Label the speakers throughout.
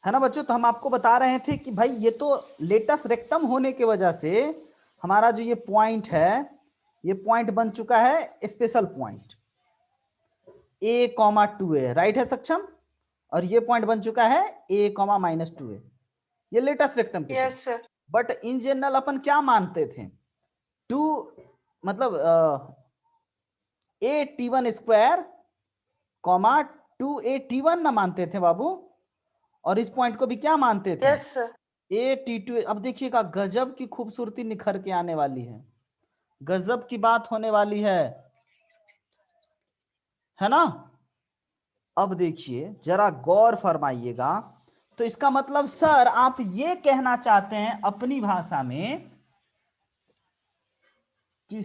Speaker 1: है ना बच्चों। तो हम आपको बता रहे थे कि भाई ये तो लेटस रेक्टम होने की वजह से हमारा जो ये पॉइंट है, ये पॉइंट बन चुका है स्पेशल पॉइंट a,2a, राइट है सक्षम। और ये पॉइंट बन चुका है a,-2a, ये लेटस रेक्टम के
Speaker 2: यस
Speaker 1: लिए।
Speaker 2: सर।
Speaker 1: बट इन जनरल अपन क्या मानते थे, टू मतलब a t1 square comma 2a t1 ना मानते थे बाबू। और इस पॉइंट को भी क्या मानते थे,
Speaker 2: यस सर।
Speaker 1: a,t2। अब देखिएगा गजब की खूबसूरती निखर के आने वाली है, गजब की बात होने वाली है ना। अब देखिए जरा गौर फरमाइएगा। तो इसका मतलब सर आप ये कहना चाहते हैं अपनी भाषा में कि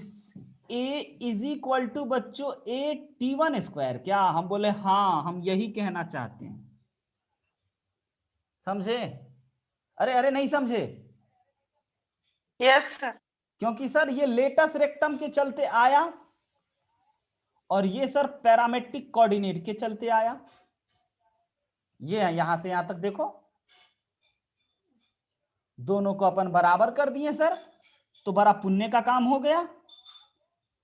Speaker 1: a इज इक्वल टू बच्चों a t1 स्क्वायर। क्या हम बोले हाँ, हम यही कहना चाहते हैं। समझे? अरे अरे नहीं समझे?
Speaker 2: Yes sir.
Speaker 1: क्योंकि सर ये लेटस रेक्टम के चलते आया और ये सर पैरामेट्रिक कोऑर्डिनेट के चलते आया। ये है, यहां से यहां तक देखो, दोनों को अपन बराबर कर दिए सर, तो बड़ा पुण्य का काम हो गया।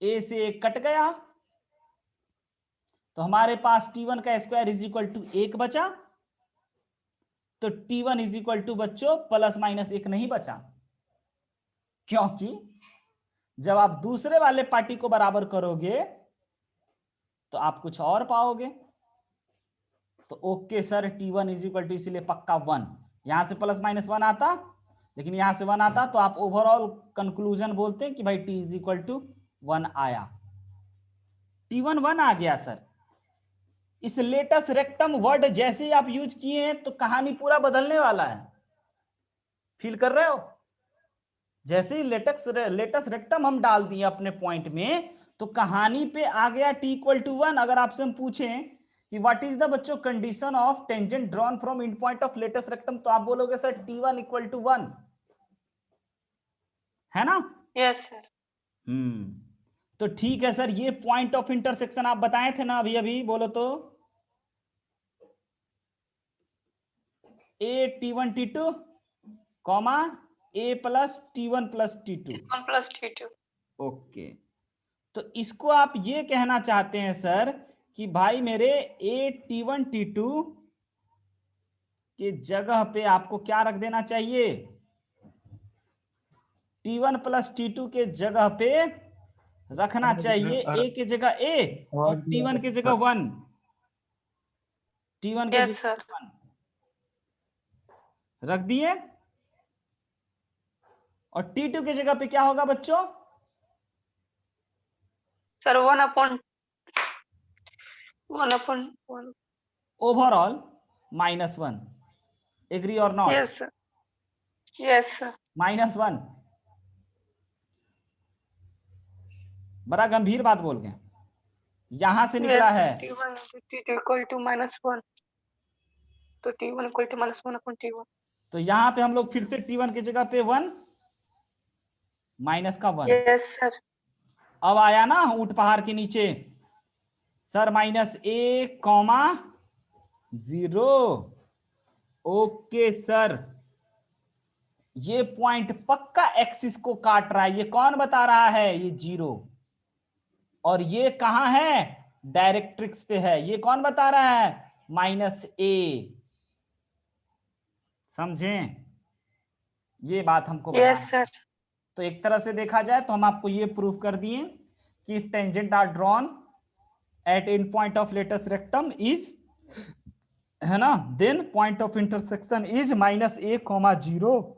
Speaker 1: ए से एक कट गया, तो हमारे पास t1 का स्क्वायर इज इक्वल टू 1 बचा। तो t1 इज इक्वल टू बच्चों प्लस माइनस 1 नहीं बचा, क्योंकि जब आप दूसरे वाले पार्टी को बराबर करोगे तो आप कुछ और पाओगे। तो okay sir, t1 is equal to इसलिए पक्का 1। यहां से प्लस माइनस 1 आता, लेकिन यहां से 1 आता, तो आप ओवरऑल कंक्लूजन बोलते हैं कि भाई t इज इक्वल टू 1 आया। t1 1 आ गया सर। इस लेटस रेक्टम वर्ड जैसे ही आप यूज किए हैं तो कहानी पूरा बदलने वाला है। फील कर रहे हो? जैसे ही लेटस रेक्टम हम डाल दिए अपने पॉइंट में, तो कहानी पे आ गया t इक्वल टू 1। अगर आपसे हम पूछें कि व्हाट इज द बच्चों condition of tangent drawn from end point of latus rectum, तो आप बोलोगे सर t1 इक्वल टू 1, है ना।
Speaker 2: Yes sir.
Speaker 1: तो ठीक है सर, ये पॉइंट ऑफ इंटरसेक्शन आप बताए थे ना अभी अभी, बोलो तो a t1 t2 comma a plus t1 plus t2।
Speaker 2: 1 plus t2।
Speaker 1: Okay, तो इसको आप ये कहना चाहते हैं सर कि भाई मेरे a t1 t2 के जगह पे आपको क्या रख देना चाहिए, t1 प्लस t2 के जगह पे रखना चाहिए a के जगह a और t1 के जगह 1, t1 के
Speaker 2: यस
Speaker 1: जगह
Speaker 2: सर।
Speaker 1: 1 रख दिए। और t2 की जगह पे क्या होगा बच्चों,
Speaker 2: सर 1/1।
Speaker 1: ओवरऑल -1। एग्री और not?
Speaker 2: Yes sir. Yes sir.
Speaker 1: -1। बड़ा गंभीर बात बोल गए, यहां से निकला
Speaker 2: यस
Speaker 1: है।
Speaker 2: Sir. t1 t2 equal to -1, तो t1 इक्वल टू -1/t1।
Speaker 1: तो यहां पे हम लोग फिर से t1 की जगह पे 1 माइनस का 1।
Speaker 2: Yes sir.
Speaker 1: अब आया ना ऊंट पहाड़ के नीचे सर -1,0। ओके सर, ये पॉइंट पक्का एक्सिस को काट रहा है। ये कौन बता रहा है, ये 0। और ये कहां है, डायरेक्ट्रिक्स पे है। ये कौन बता रहा है, -a। समझें? ये बात हमको
Speaker 2: यस
Speaker 1: बताना है।
Speaker 2: सर।
Speaker 1: तो एक तरह से देखा जाए तो हम आपको ये प्रूव कर दिए कि if tangent are drawn at end point of latus rectum is, है ना, then point of intersection is -a,0।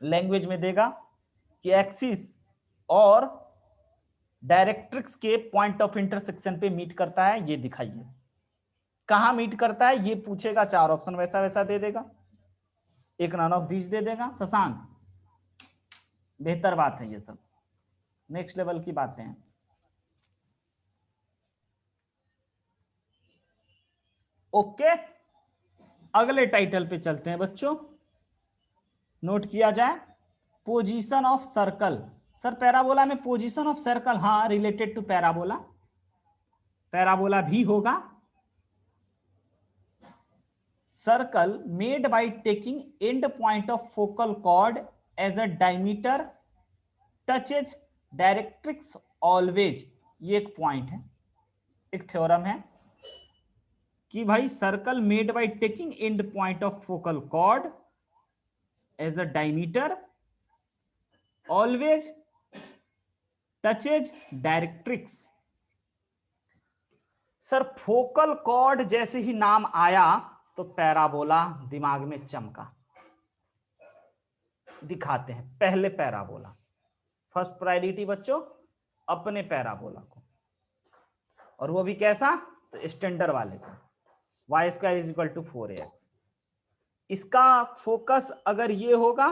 Speaker 1: Language में देगा कि एक्सिस और डायरेक्ट्रिक्स के पॉइंट ऑफ इंटरसेक्शन पे मीट करता है। ये दिखाइए कहां मीट करता है, ये पूछेगा, 4 ऑप्शन वैसा वैसा दे देगा, एक नॉन ऑफ दिस दे देगा। शशांक, बेहतर बात है, ये सब नेक्स्ट लेवल की बातें हैं। ओके, अगले टाइटल पे चलते हैं बच्चों। नोट किया जाए, position of circle. Sir parabola में पोजीशन ऑफ सर्कल, हाँ रिलेटेड टू पैराबोला, पैराबोला भी होगा। circle made by taking end point of focal chord as a diameter touches directrix always. ये एक पॉइंट है, एक थ्योरम है कि भाई circle made by taking end point of focal chord as a diameter always touches directrix. Sir focal chord जैसे ही नाम आया तो पैराबोला दिमाग में चमका। दिखाते हैं पहले पैराबोला, फर्स्ट प्रायोरिटी बच्चों अपने पैराबोला को, और वो भी कैसा, तो स्टैंडर्ड वाले को, y square is equal to 4ax। इसका फोकस अगर ये होगा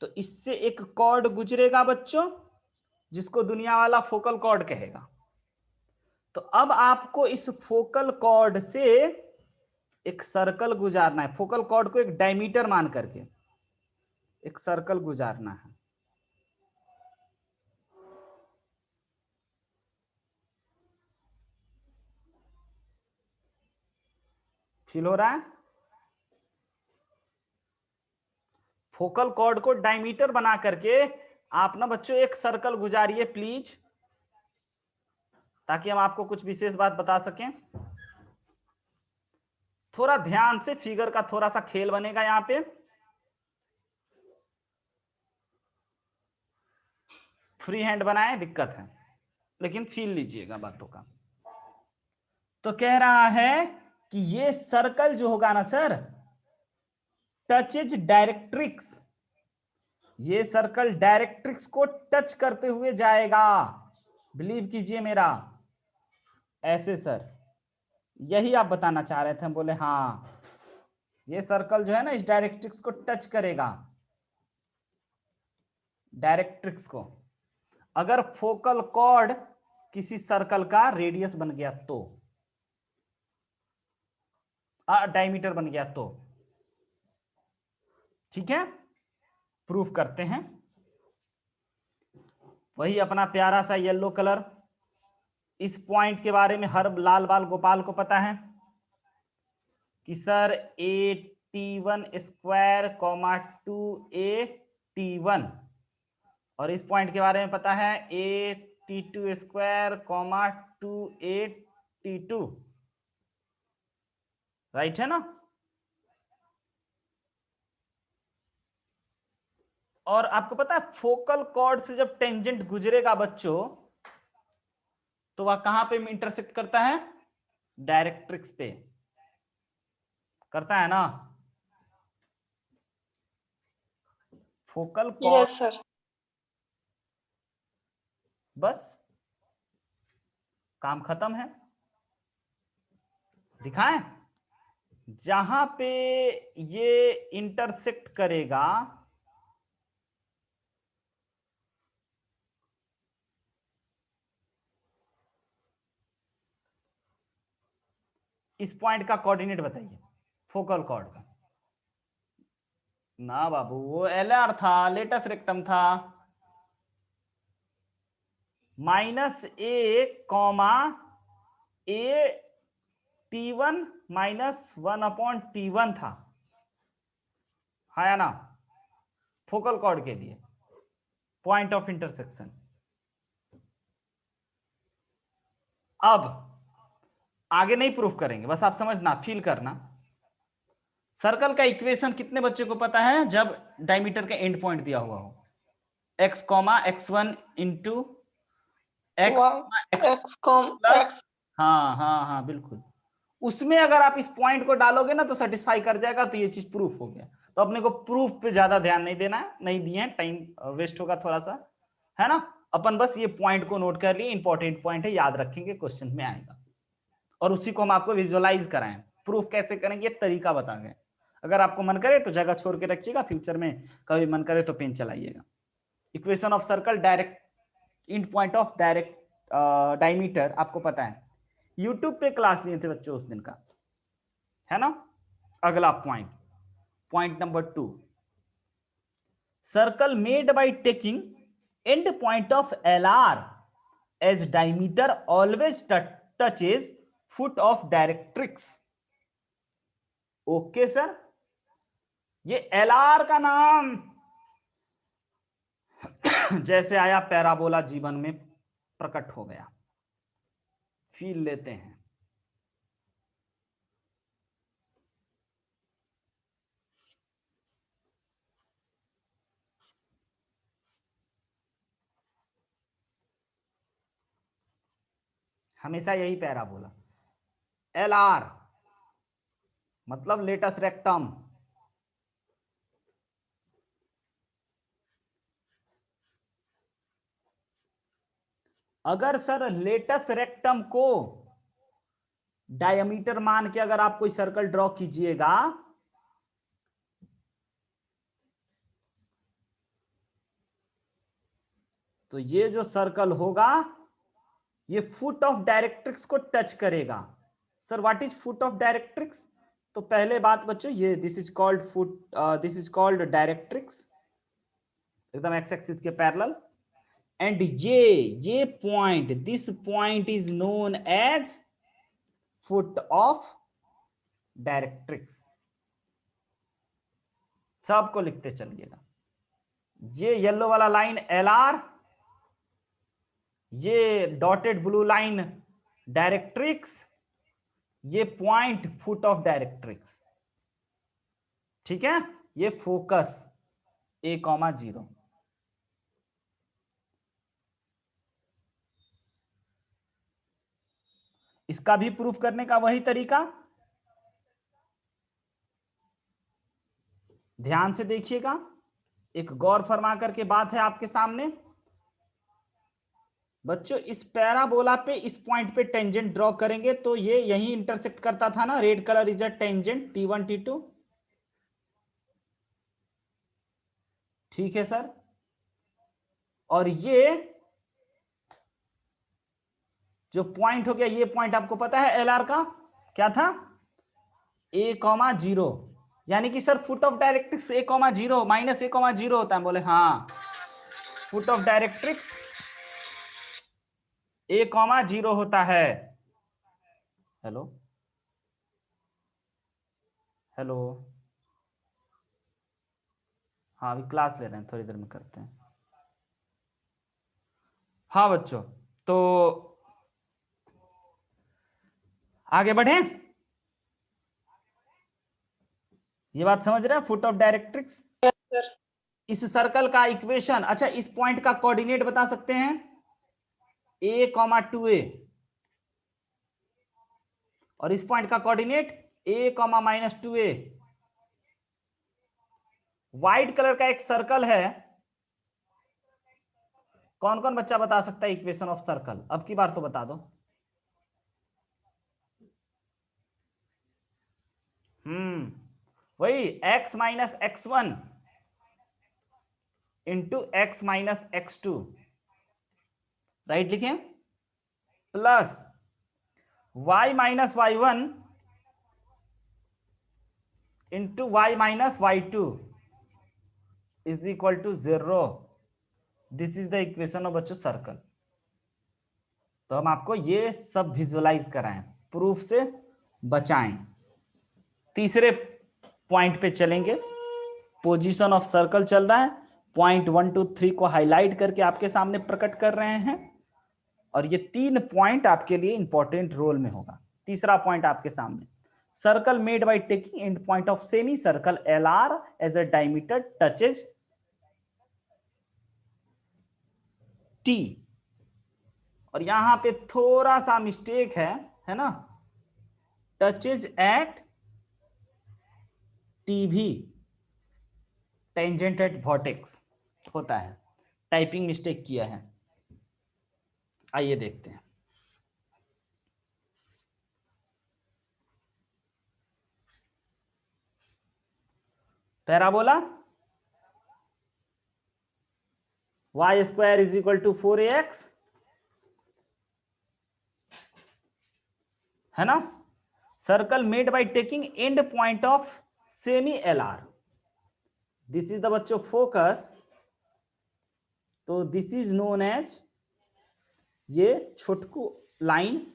Speaker 1: तो इससे एक कॉर्ड गुजरेगा बच्चों जिसको दुनिया वाला फोकल कॉर्ड कहेगा। तो अब आपको इस फोकल कॉर्ड से एक सर्कल गुजारना है, फोकल कॉर्ड को एक डायमीटर मान करके एक सर्कल गुजारना है। फील हो रहा है? फोकल कॉर्ड को डायमीटर बना करके आप ना बच्चों एक सर्कल गुजारिए प्लीज, ताकि हम आपको कुछ विशेष बात बता सकें। थोड़ा ध्यान से, फिगर का थोड़ा सा खेल बनेगा यहां पे। फ्री हैंड बनाए दिक्कत है, लेकिन फील लीजिएगा बातों का। तो कह रहा है कि ये सर्कल जो होगा ना सर, टचेज डायरेक्ट्रिक्स, ये सर्कल डायरेक्ट्रिक्स को टच करते हुए जाएगा। बिलीव कीजिए मेरा, ऐसे सर, यही आप बताना चाह रहे थे। हम बोले हाँ, ये सर्कल जो है ना इस डायरेक्ट्रिक्स को टच करेगा, डायरेक्ट्रिक्स को। अगर फोकल कॉर्ड किसी सर्कल का रेडियस बन गया तो, डायमीटर बन गया तो, ठीक है। प्रूफ करते हैं। वही अपना प्यारा सा येलो कलर। इस पॉइंट के बारे में हर लाल बाल गोपाल को पता है कि sir AT1 square comma 2AT1, और इस पॉइंट के बारे में पता है AT2 square comma 2AT2, right है ना। और आपको पता है फोकल कॉर्ड से जब टेंजेंट गुजरेगा बच्चों तो वह कहां पे इंटरसेक्ट करता है, डायरेक्ट्रिक्स पे करता है ना। Focal cord,
Speaker 2: yes sir.
Speaker 1: बस काम खत्म है। दिखाएं, जहां पे ये इंटरसेक्ट करेगा इस पॉइंट का कोऑर्डिनेट बताइए फोकल कॉर्ड का। ना बाबू, वो LR था, लेटस रेक्टम था। -a कॉमा AT1 -1/T1 था, है ना, फोकल कॉर्ड के लिए पॉइंट ऑफ इंटरसेक्शन। अब आगे नहीं प्रूफ करेंगे, बस आप समझना, फील करना। सर्कल का इक्वेशन कितने बच्चे को पता है जब डायमीटर का एंड पॉइंट दिया हुआ हो, x, x1 into
Speaker 2: x com x।
Speaker 1: हाँ हाँ हाँ बिल्कुल। उसमें अगर आप इस पॉइंट को डालोगे ना तो सेटिस्फाई कर जाएगा, तो ये चीज प्रूफ हो गया। तो अपने को प्रूफ पे ज्यादा ध्यान नहीं देना है, नहीं दिए हैं, टाइम वेस्ट होगा थोड़ा सा, है ना। अपन बस ये पॉइंट को नोट कर लिए, इंपॉर्टेंट पॉइंट है, याद रखेंगे, क्वेश्चन में आएगा। और उसी को हम आपको विजुअलाइज कराएं। प्रूफ कैसे करेंगे तरीका बता गए। अगर आपको मन करे तो जगह छोड़ के रखिएगा, फ्यूचर में कभी मन करे तो पेन चलाइएगा। Equation of circle direct end point of direct diameter आपको पता है, यूट्यूब पे क्लास लिए थे बच्चों उस दिन का, है ना। अगला point, point number 2, circle made by taking end point of LR as diameter always touches foot of directrix. Okay sir, ये एलआर का नाम जैसे आया पैराबोला जीवन में प्रकट हो गया। फील लेते हैं। हमेशा यही पैराबोला, एलआर मतलब लेटस रेक्टम। अगर सर लेटस रेक्टम को डायमीटर मान के अगर आप कोई सर्कल ड्रॉ कीजिएगा, तो ये जो सर्कल होगा ये फुट ऑफ डायरेक्ट्रिक्स को टच करेगा। Sir what is foot of directrix? तो पहले बात बच्चों, ये this is called foot, this is called directrix, एकदम एक्स एक्सिस के पैरेलल। एंड ये point, this point is known as foot of directrix. सबको लिखते चलिएगा। ये येलो वाला लाइन एल आर, ये डॉटेड ब्लू लाइन डायरेक्ट्रिक्स, ये पॉइंट फुट ऑफ डायरेक्ट्रिक्स। ठीक है, ये फोकस A,0। इसका भी प्रूफ करने का वही तरीका, ध्यान से देखिएगा, एक गौर फरमा करके बात है आपके सामने। बच्चों इस पैराबोला पे इस पॉइंट पे टेंजेंट ड्रॉ करेंगे तो ये यही इंटरसेक्ट करता था ना, red colour is a tangent T1 T2। ठीक है सर, और ये जो पॉइंट हो गया, ये पॉइंट आपको पता है एल आर का क्या था, A,0, यानी कि sir foot of directrix A,0 minus A,0 होता है। बोले हाँ, फुट ऑफ डायरेक्ट्रिक्स A,0 होता है। हेलो हेलो, हाँ अभी क्लास ले रहे हैं, थोड़ी देर में करते हैं। हाँ बच्चों, तो आगे बढ़े, ये बात समझ रहे हैं, फुट ऑफ डायरेक्ट्रिक्स।
Speaker 2: सर
Speaker 1: इस सर्कल का इक्वेशन, अच्छा इस पॉइंट का कोऑर्डिनेट बता सकते हैं, A,2A, और इस पॉइंट का कोऑर्डिनेट A,-2A। व्हाइट कलर का एक सर्कल है, कौन कौन बच्चा बता सकता है इक्वेशन ऑफ सर्कल? अब की बार तो बता दो। वही x-x1 इंटू x-x2, राइट लिखे, plus y-y1 into y-y2 is equal to 0। This is the equation of बच्चों सर्कल। तो हम आपको ये सब विजुअलाइज कराएं, प्रूफ से बचाएं। तीसरे पॉइंट पे चलेंगे, पोजीशन ऑफ सर्कल चल रहा है, पॉइंट 1 2 3 को हाईलाइट करके आपके सामने प्रकट कर रहे हैं, और ये 3 पॉइंट आपके लिए इंपॉर्टेंट रोल में होगा। तीसरा पॉइंट आपके सामने, circle made by taking end point of semi circle L R as a diameter touches T, और यहां पे थोड़ा सा मिस्टेक है ना, टचेज एट टी भी टेंजेंट एट वर्टेक्स होता है, टाइपिंग मिस्टेक किया है। आइए देखते हैं, parabola y² is equal to 4ax, है ना, circle made by taking end point of semi L R, this is the बच्चों फोकस, तो दिस इज नोन एज, ये छोटकू line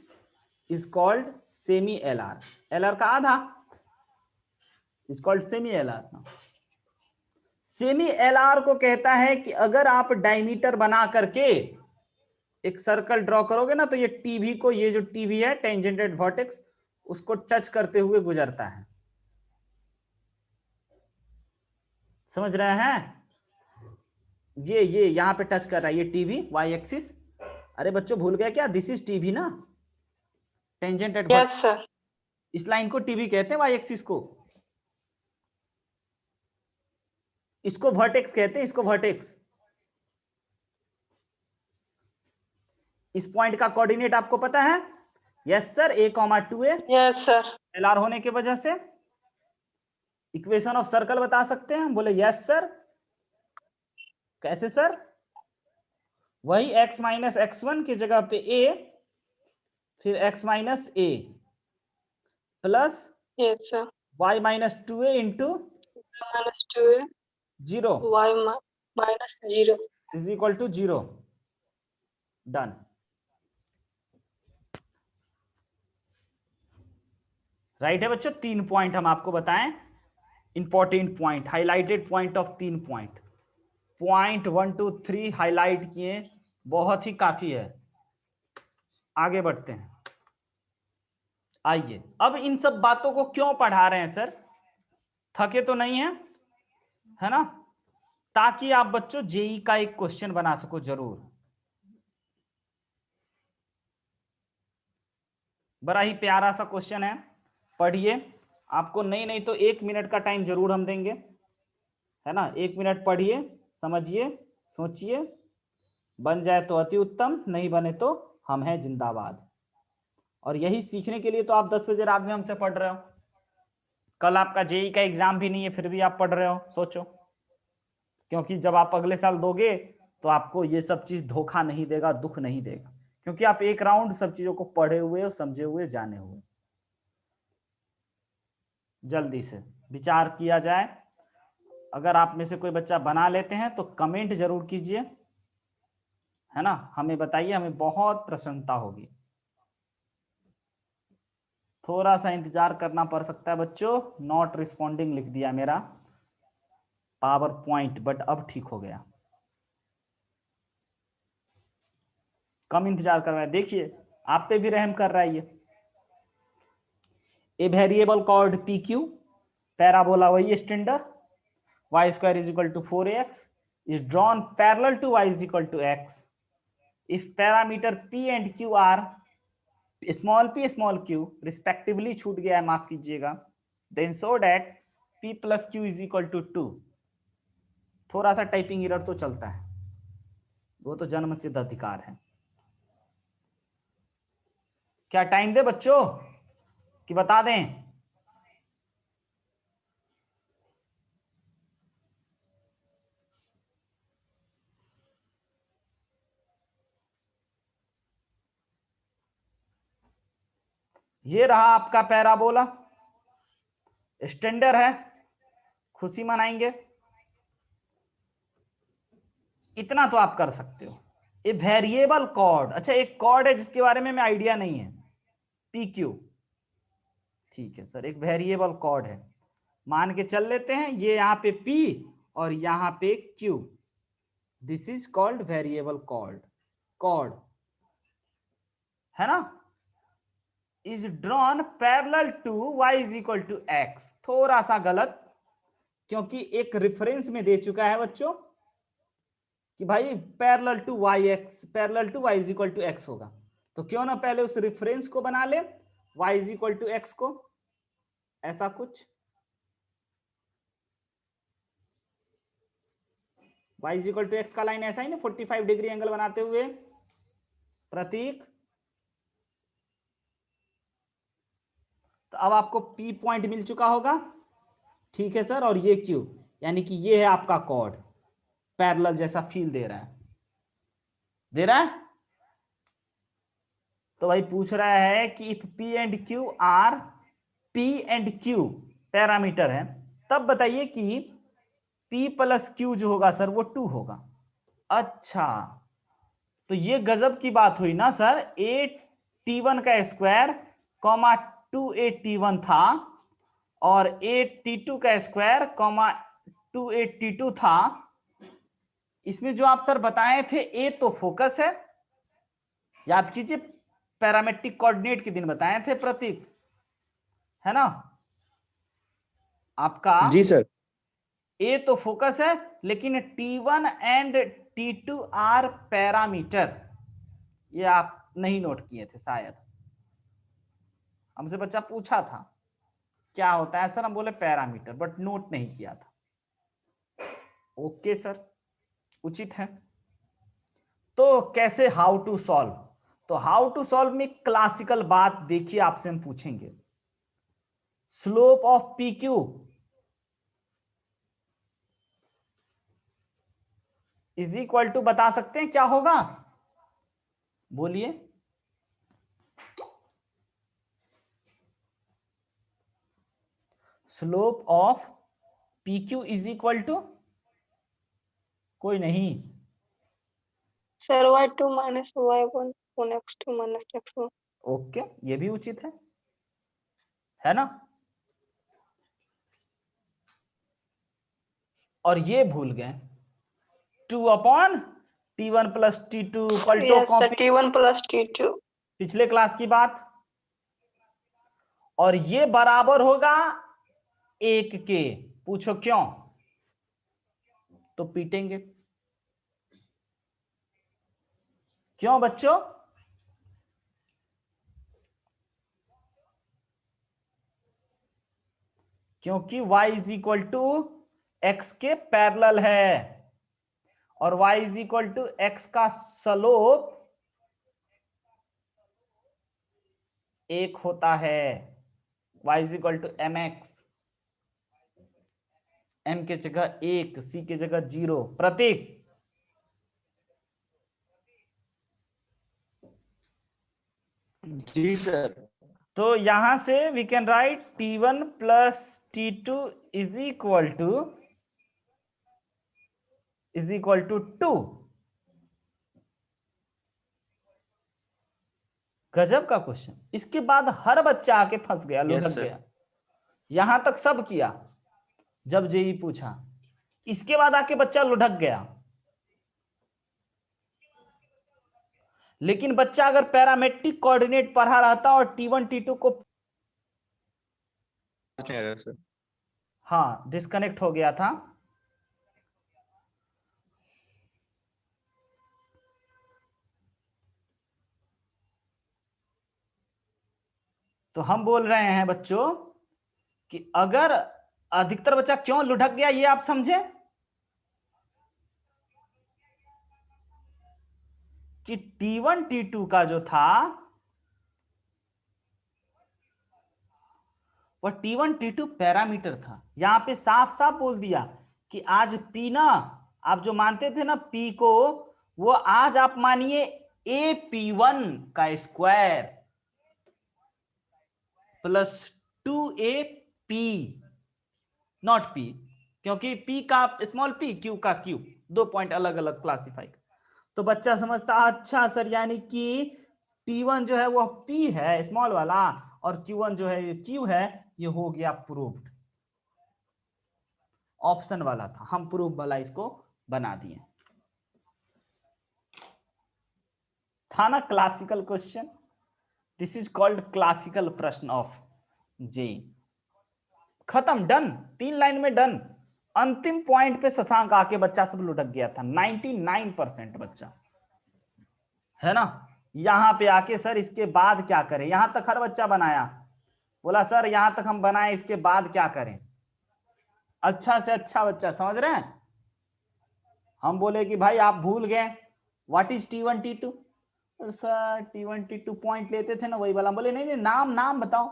Speaker 1: is called semi L R, L R का आधा, is called semi LR. Semi LR को कहता है कि अगर आप डायमीटर बना करके एक सर्कल ड्रॉ करोगे ना, तो ये टीवी को, ये जो टीवी है टेंजेंटेड वर्टेक्स, उसको टच करते हुए गुजरता है। समझ रहे हैं? ये यहां पे टच कर रहा है, ये टीवी वाई एक्सिस। अरे बच्चों भूल गए क्या? दिस इज टीवी ना, टेंजेंटेड वर्टेक्स।
Speaker 2: Yes sir.
Speaker 1: इस लाइन को टीवी कहते हैं, वाई एक्सिस को। इसको वर्टेक्स कहते हैं, इसको वर्टेक्स। इस पॉइंट का कोऑर्डिनेट आपको पता है? Yes sir, a,2a।
Speaker 2: Yes sir.
Speaker 1: LR होने की वजह से इक्वेशन ऑफ सर्कल बता सकते हैं। बोले यस सर। कैसे सर? वही x माइनस x1 की जगह पे a, फिर x minus a plus
Speaker 2: yes sir.
Speaker 1: y minus 2a इंटू
Speaker 2: -2a
Speaker 1: 0
Speaker 2: y -0
Speaker 1: is equal to 0। Done. Right है बच्चों। 3 पॉइंट हम आपको बताएं, important point, highlighted point of 3 point. Point 1 2 3 highlight किए, बहुत ही काफी है। आगे बढ़ते हैं। आइए, अब इन सब बातों को क्यों पढ़ा रहे हैं सर? थके तो नहीं है, है ना? ताकि आप बच्चों जेई का एक क्वेश्चन बना सको जरूर। बड़ा ही प्यारा सा क्वेश्चन है, पढ़िए। आपको नहीं तो 1 मिनट का टाइम जरूर हम देंगे, है ना? 1 मिनट पढ़िए, समझिए, सोचिए, बन जाए तो अति उत्तम, नहीं बने तो हम हैं जिंदाबाद। और यही सीखने के लिए तो आप 10 बजे रात में हमसे पढ़ रहे हो। कल आपका जेई का एग्जाम भी नहीं है, फिर भी आप पढ़ रहे हो, सोचो। क्योंकि जब आप अगले साल दोगे तो आपको ये सब चीज धोखा नहीं देगा, दुख नहीं देगा, क्योंकि आप एक राउंड सब चीजों को पढ़े हुए, समझे हुए, जाने हुए। जल्दी से विचार किया जाए। अगर आप में से कोई बच्चा बना लेते हैं तो कमेंट जरूर कीजिए, है ना? हमें बताइए, हमें बहुत प्रसन्नता होगी। थोड़ा सा इंतजार करना पड़ सकता है बच्चों। नॉट रिस्पॉन्डिंग लिख दिया मेरा पावर पॉइंट, बट अब ठीक हो गया। कम इंतजार कर रहा है, देखिए आप पे भी रहम कर रहा है ये। A variable called P Q, parabola वही standard, y square is equal to 4ax is drawn parallel to y is equal to x if parameter p and q are small p small q respectively, छूट गया है, माफ कीजिएगा, then so that p plus q is equal to 2। थोड़ा सा typing error तो चलता है, वो तो जन्म सिद्ध अधिकार है। क्या टाइम दे बच्चों कि बता दें? ये रहा आपका पैराबोला, स्टैंडर्ड है, खुशी मनाएंगे। इतना तो आप कर सकते हो। ए वेरिएबल कॉर्ड, अच्छा एक कॉर्ड है जिसके बारे में आइडिया नहीं है, पी क्यू। ठीक है सर, एक वेरिएबल कॉर्ड है, मान के चल लेते हैं ये यहाँ पे p और यहाँ पे q। This is called variable chord, है ना? Is drawn parallel to y is equal to x। थोड़ा सा गलत, क्योंकि एक रेफरेंस में दे चुका है बच्चों कि भाई parallel to y is equal to x होगा, तो क्यों ना पहले उस रेफरेंस को बना ले, y is equal to x को, ऐसा कुछ। y is equal to x का लाइन ऐसा ही ना, 45 डिग्री एंगल बनाते हुए प्रतीक। तो अब आपको p पॉइंट मिल चुका होगा, ठीक है सर। और ये q, यानी कि ये है आपका कॉर्ड, पैरेलल जैसा फील दे रहा है। तो भाई पूछ रहा है कि if p and q are, p and q parameter है, तब बताइए कि p प्लस q जो होगा सर वो 2 होगा। अच्छा, तो ये गजब की बात हुई ना सर। 8t1 का स्क्वायर कॉमा 2a t1 था, और 8t2 का स्क्वायर कॉमा 2 8t2 था। इसमें जो आप सर बताए थे ए तो फोकस है, याद कीजिए पैरामेट्रिक कोऑर्डिनेट के दिन बताए थे प्रतीक, है ना आपका।
Speaker 3: जी सर।
Speaker 1: ए तो फोकस है, लेकिन T1 and T2 are parameter, ये आप नहीं नोट किए थे शायद, हमसे बच्चा पूछा था क्या होता है सर, हम बोले पैरामीटर, बट नोट नहीं किया था। ओके सर, उचित है। तो कैसे हाउ टू सॉल्व, तो हाउ टू सॉल्व में क्लासिकल बात देखिए, आपसे हम पूछेंगे slope of P Q is equal to, बता सकते हैं क्या होगा, बोलिए। Slope of P Q is equal to, कोई नहीं,
Speaker 2: sir y2 minus y1 on x2 minus x1।
Speaker 1: Okay ये भी उचित है ना। और ये भूल गए 2/T1 प्लस T2, पलटो
Speaker 2: yes sir
Speaker 1: copy
Speaker 2: T1 plus T2।
Speaker 1: पिछले क्लास की बात, और ये बराबर होगा 1 के, पूछो क्यों, तो पीटेंगे, क्यों बच्चों, क्योंकि y is equal to x के पैरेलल है, और y is equal to x का स्लोप 1 होता है, y is equal to mx, m के जगह 1, c के जगह 0, प्रतीक।
Speaker 3: जी सर।
Speaker 1: तो यहां से we can write T1 plus T2 is equal to 2। गजब का क्वेश्चन, इसके बाद हर बच्चा आके फंस गया, लुढ़क
Speaker 3: सर।
Speaker 1: गया, यहां तक सब किया जब जेई पूछा, इसके बाद आके बच्चा लुढ़क गया। लेकिन बच्चा अगर पैरामेट्रिक कोऑर्डिनेट पढ़ा रहता और T1 T2 को,
Speaker 3: सर।
Speaker 1: हाँ डिस्कनेक्ट हो गया था, तो हम बोल रहे हैं बच्चों कि अगर अधिकतर बच्चा क्यों लुढ़क गया ये आप समझे, कि T1 T2 का जो था वह T1 T2 पैरामीटर था। यहां पे साफ साफ बोल दिया कि आज P ना, आप जो मानते थे ना P को, वो आज आप मानिए AP1 का square plus 2AP, not P, क्योंकि P का स्मॉल p, Q का Q, 2 पॉइंट अलग अलग क्लासिफाई। तो बच्चा समझता अच्छा सर, यानी कि T1 जो है वो P है स्मॉल वाला, और Q1 जो है Q है, ये हो गया प्रूव्ड। ऑप्शन वाला था, हम प्रूफ वाला इसको बना दिए, था ना classical question. This is called classical प्रश्न ऑफ जेई। खत्म, डन, 3 लाइन में डन। अंतिम पॉइंट पे शशांक आके बच्चा सब लुढ़क गया था, 99% बच्चा, है ना। यहां पे आके सर इसके बाद क्या करें, यहां तक हर बच्चा बनाया, बोला सर यहां तक हम बनाए, इसके बाद क्या करें। अच्छा से अच्छा बच्चा समझ रहे हैं। हम बोले कि भाई आप भूल गए what is T1 T2, sir T1 T2 point लेते थे ना वही वाला। बोले नहीं नहीं, नाम नाम बताओ,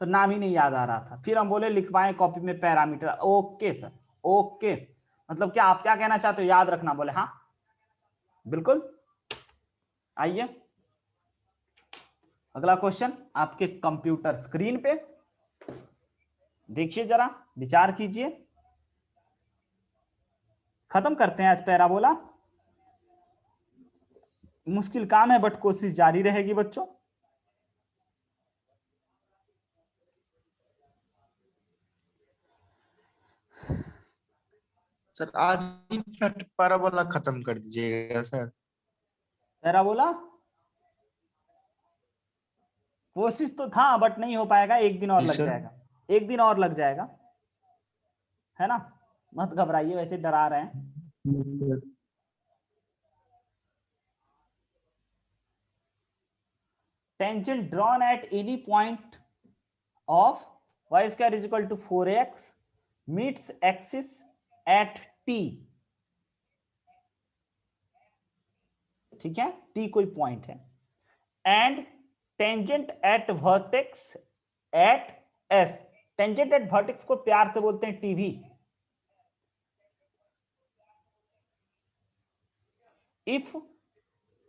Speaker 1: तो नाम ही नहीं याद आ रहा था। फिर हम बोले लिखवाएं कॉपी में पैरामीटर। ओके सर, ओके, मतलब क्या आप क्या कहना चाहते हो, याद रखना। बोले हाँ बिल्कुल। आइए अगला क्वेश्चन आपके कंप्यूटर स्क्रीन पे देखिए, जरा विचार कीजिए। खत्म करते हैं आज पैराबोला, मुश्किल काम है बट कोशिश जारी रहेगी बच्चों।
Speaker 3: सर आज ही पैराबोला खत्म कर दीजिएगा सर।
Speaker 1: पैराबोला कोशिश तो था बट नहीं हो पाएगा, एक दिन और
Speaker 3: जी
Speaker 1: लग
Speaker 3: सर।
Speaker 1: जाएगा, एक दिन और लग जाएगा, है ना। मत घबराइए, वैसे डरा रहे हैं। Tangent drawn at any point of y square is equal to 4x meets axis at t, ठीक है, t कोई पॉइंट है, and tangent at vertex at s, tangent at vertex को प्यार से बोलते हैं tv, if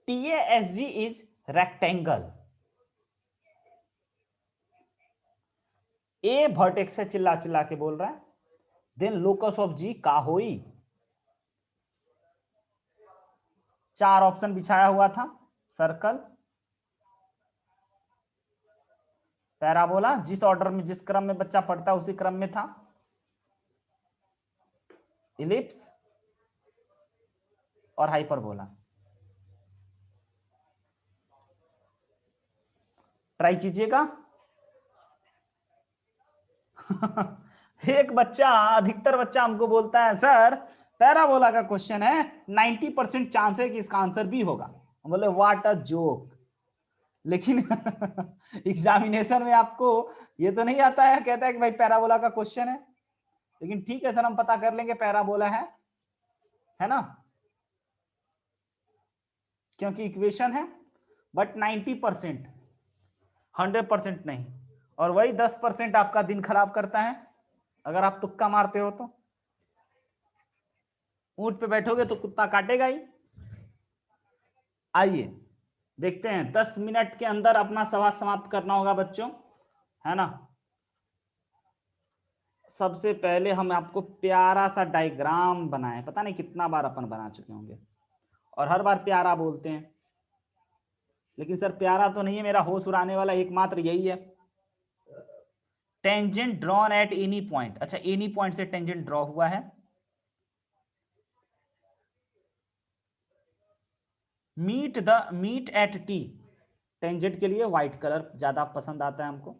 Speaker 1: TASG is rectangle, A vertex से चिल्ला चिल्ला के बोल रहा है, देन लोकस ऑफ जी का होई, 4 ऑप्शन बिछाया हुआ था, सर्कल, पैराबोला, जिस ऑर्डर में जिस क्रम में बच्चा पढ़ता है उसी क्रम में था, इलिप्स और हाइपरबोला। ट्राई कीजिएगा। एक बच्चा, अधिकतर बच्चा हमको बोलता है सर पैराबोला का क्वेश्चन है, 90% चांस है कि इसका आंसर भी होगा। हम बोले व्हाट अ जोक, लेकिन एग्जामिनेशन में आपको ये तो नहीं आता है, कहता है कि भाई पैराबोला का क्वेश्चन है, लेकिन ठीक है सर हम पता कर लेंगे पैराबोला है ना, क्योंकि इक्वेशन है, बट 90%, 100% नहीं, और वही 10% आपका दिन खराब करता है अगर आप तुक्का मारते हो तो। ऊंट पे बैठोगे तो कुत्ता काटेगा ही। आइए देखते हैं, 10 मिनट के अंदर अपना सवाल समाप्त करना होगा बच्चों, है ना। सबसे पहले हम आपको प्यारा सा डायग्राम बनाए, पता नहीं कितना बार अपन बना चुके होंगे, और हर बार प्यारा बोलते हैं, लेकिन सर प्यारा तो नहीं है, मेरा होश उड़ाने वाला एकमात्र यही है। Tangent drawn at any point, अच्छा एनी पॉइंट से टेंजेंट ड्रॉ हुआ है, मीट एट टी, टेंजेंट के लिए व्हाइट कलर ज्यादा पसंद आता है हमको,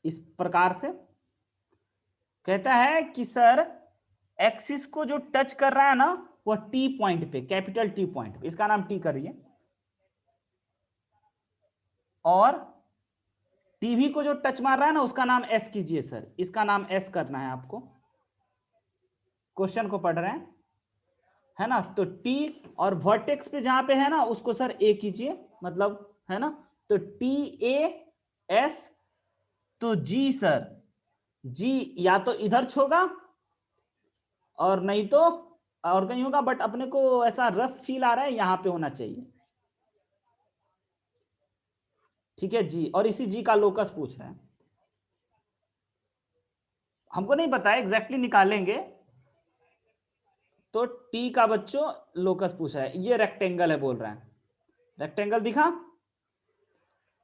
Speaker 1: इस प्रकार से कहता है कि सर एक्सिस को जो टच कर रहा है ना वो टी पॉइंट पे, कैपिटल टी पॉइंट पे, इसका नाम टी करिए, और टीवी को जो टच मार रहा है ना उसका नाम एस कीजिए सर, इसका नाम एस करना है आपको, क्वेश्चन को पढ़ रहे हैं, है ना। तो टी और वर्टेक्स पे जहां पे है ना उसको सर ए कीजिए, मतलब, है ना, तो टी ए एस, तो जी सर, जी या तो इधर छोगा और नहीं तो और कहीं होगा, बट अपने को ऐसा रफ फील आ रहा है यहां पे होना चाहिए, ठीक है जी, और इसी जी का लोकस पूछ रहा है, हमको नहीं पता है एग्जैक्टली निकालेंगे। तो टी का बच्चों लोकस पूछा है, ये रेक्टेंगल है बोल रहा है, रेक्टेंगल दिखा,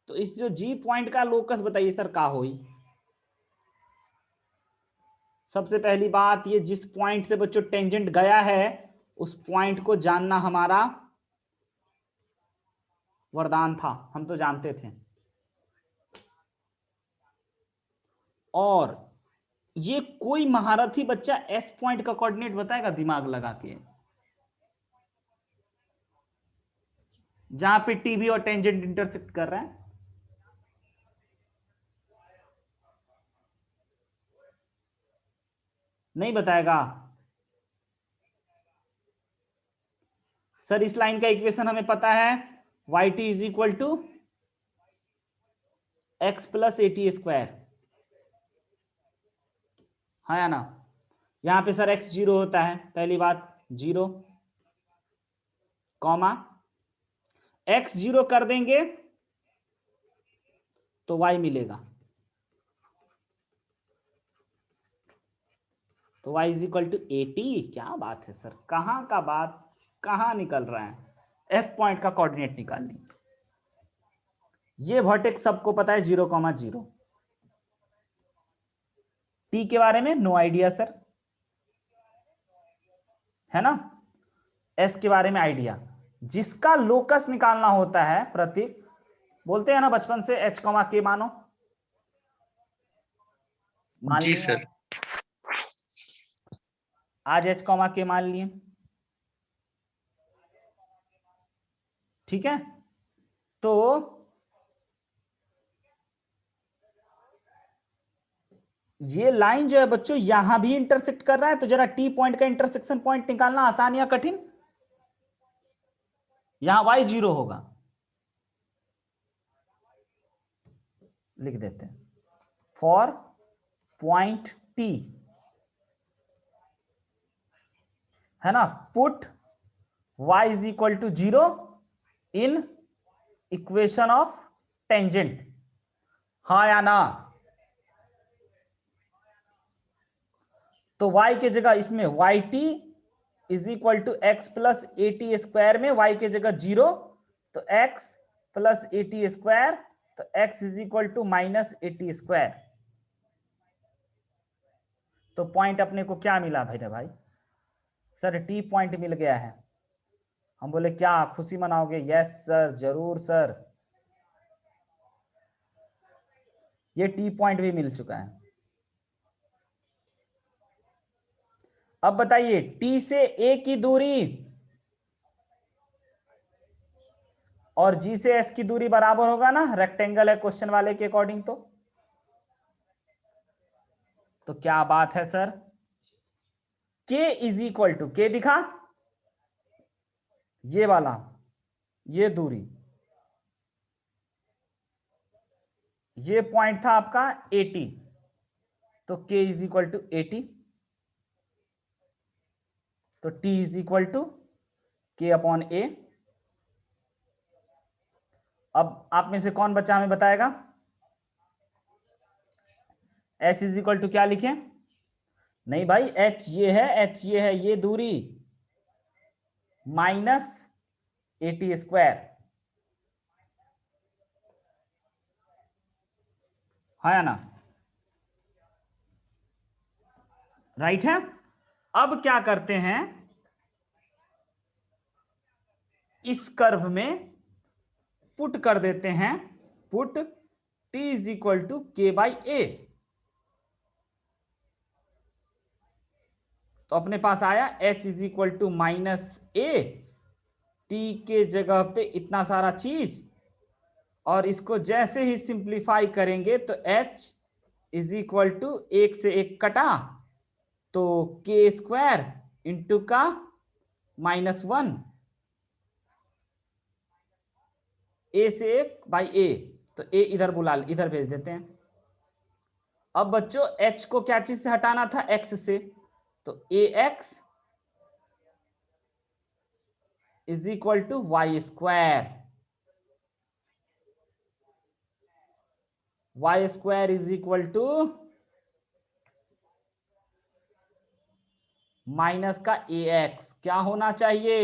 Speaker 1: तो इस जो जी पॉइंट का लोकस बताइए सर का होई। सबसे पहली बात, ये जिस पॉइंट से बच्चों टेंजेंट गया है उस पॉइंट को जानना हमारा वरदान था, हम तो जानते थे, और ये कोई महारथी बच्चा एस पॉइंट का कोऑर्डिनेट बताएगा दिमाग लगा के, जहां पे टीवी और टेंजेंट इंटरसेक्ट कर रहे हैं, नहीं बताएगा सर। इस लाइन का इक्वेशन हमें पता है, y t is equal to x plus a t square, है ना। यहां पे सर एक्स 0 होता है, पहली बात 0, कॉमा एक्स 0 कर देंगे तो वाई मिलेगा, तो y इज इक्वल टू 80। क्या बात है सर, कहां का बात कहां निकल रहा है, एस पॉइंट का कोऑर्डिनेट निकाल ली। ये वर्टेक्स सबको पता है 0,0। टी के बारे में नो आइडिया सर, है ना। एस के बारे में आइडिया, जिसका लोकस निकालना होता है प्रतीक, बोलते हैं ना बचपन से एच कॉमा के मानो, मान
Speaker 3: जी
Speaker 1: लिए
Speaker 3: सर।
Speaker 1: आज एच कॉमा के मान लिए, ठीक है। तो ये लाइन जो है बच्चों यहां भी इंटरसेक्ट कर रहा है, तो जरा टी पॉइंट का इंटरसेक्शन पॉइंट निकालना आसान या कठिन। यहां y 0 होगा, लिख देते हैं फॉर पॉइंट T, है ना, put y is equal to 0 in equation of tangent, हाँ या ना। तो y के जगह इसमें y t is equal to x plus a t square में y के जगह 0, तो x plus a t square, तो x is equal to minus a t square. तो पॉइंट अपने को क्या मिला भाई सर, टी पॉइंट मिल गया है। हम बोले क्या खुशी मनाओगे, यस सर जरूर सर, ये टी पॉइंट भी मिल चुका है। अब बताइए टी से ए की दूरी और जी से एस की दूरी बराबर होगा ना, रेक्टेंगल है क्वेश्चन वाले के अकॉर्डिंग। तो क्या बात है सर, के इज इक्वल टू, के दिखा ये वाला, ये दूरी, ये पॉइंट था आपका 80, तो k इज इक्वल टू 80, तो t is equal to k upon a। अब आप में से कौन बच्चा हमें बताएगा, h इज इक्वल टू क्या लिखें, नहीं भाई h ये है, h ये है, ये दूरी माइनस 80 स्क्वायर, है या ना, राइट है। अब क्या करते हैं, इस कर्व में पुट कर देते हैं, put t is equal to k by a. तो अपने पास आया h is equal to minus a, t के जगह पे इतना सारा चीज, और इसको जैसे ही सिंप्लीफाई करेंगे तो h इज इक्वल टू 1 से 1 कटा, तो के स्क्वायर इंटू का -1, ए से 1 बाई ए, तो ए इधर बुला, इधर भेज देते हैं। अब बच्चों h को क्या चीज से हटाना था, x से, तो ax is equal to y square, y square is equal to minus का ax, क्या होना चाहिए,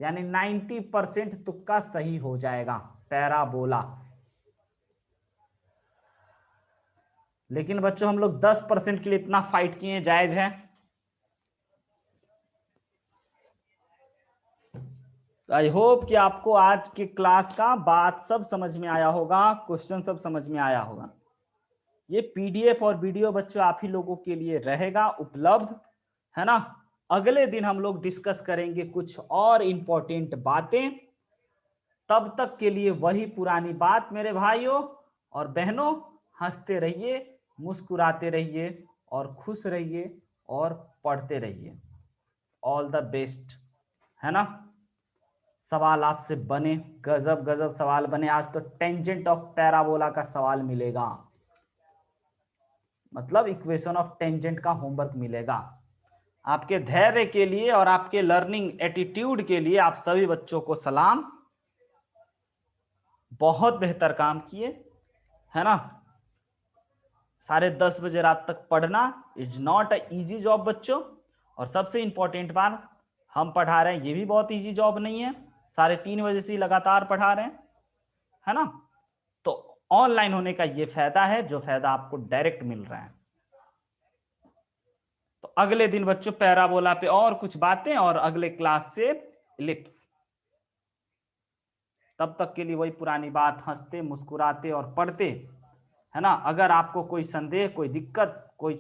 Speaker 1: यानी 90% तुक्का सही हो जाएगा, पैराबोला। लेकिन बच्चों हम लोग 10% के लिए इतना फाइट किए, जायज है। आई होप कि आपको आज के क्लास का बात सब समझ में आया होगा, क्वेश्चन सब समझ में आया होगा। ये पीडीएफ और वीडियो बच्चों आप ही लोगों के लिए रहेगा उपलब्ध, है ना। अगले दिन हम लोग डिस्कस करेंगे कुछ और इंपॉर्टेंट बातें। तब तक के लिए वही पुरानी बात मेरे भाइयों और बहनों, हंसते रहिए, मुस्कुराते रहिए और खुश रहिए और पढ़ते रहिए। ऑल द बेस्ट, है ना। सवाल आपसे बने, गजब गजब सवाल बने। आज तो टेंजेंट ऑफ पैराबोला का सवाल मिलेगा, मतलब इक्वेशन ऑफ टेंजेंट का होमवर्क मिलेगा। आपके धैर्य के लिए और आपके लर्निंग एटीट्यूड के लिए आप सभी बच्चों को सलाम, बहुत बेहतर काम किए, है ना। 10:30 बजे रात तक पढ़ना is not a easy job बच्चों। और सबसे इंपॉर्टेंट बात, हम पढ़ा रहे हैं, ये भी बहुत इजी जॉब नहीं है। 3:30 से ही लगातार पढ़ा रहे हैं, है ना। तो ऑनलाइन होने का ये फायदा है, जो फायदा आपको डायरेक्ट मिल रहा है। तो अगले दिन बच्चों पैराबोला पे और कुछ बातें, और अगले क्लास से इलिप्स। तब तक के लिए वही पुरानी बात, हंसते मुस्कुराते और पढ़ते, है ना। अगर आपको कोई संदेह, कोई दिक्कत, कोई